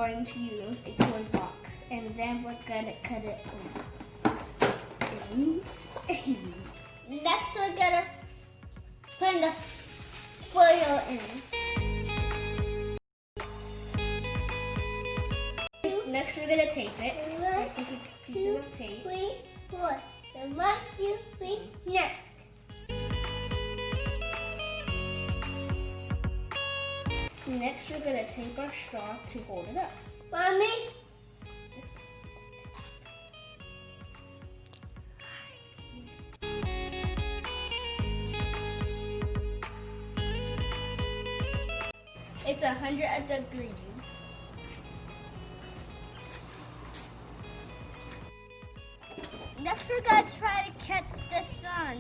going to use a toy box, and then we're gonna cut it open. Next, we're gonna put the foil in. Next, we're gonna tape it. There's some pieces of tape. 3, 4. 1, 2, 3, next. Next, we're gonna tape our straw to hold it up. Mommy? It's 100 degrees. Next, we're gonna try to catch the sun.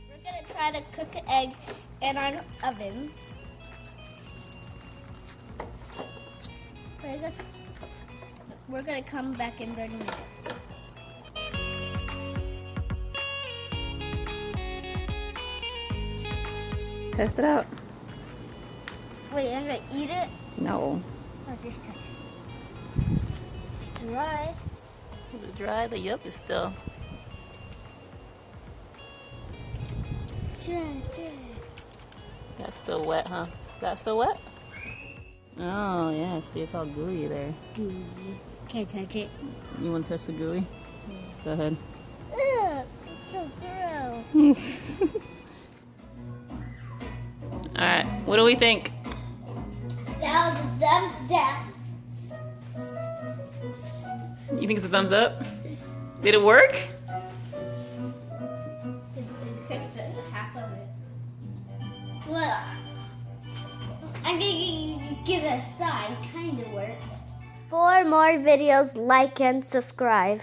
We're gonna try to cook an egg in our oven. We're gonna come back in 30 minutes. Test it out. Wait, I'm gonna eat it? No. Oh, just touch it. It's dry. Is it dry? The yolk is still. Dry. That's still wet, huh? That's still wet? Oh, yeah. See, it's all gooey there. Gooey. Can't touch it. You want to touch the gooey? Yeah. Go ahead. Ugh, it's so gross. All right. What do we think? That was a thumbs down. You think it's a thumbs up? Did it work? Half of it. Well, I'm gonna give it a sign. Kind of worked. For more videos, like and subscribe.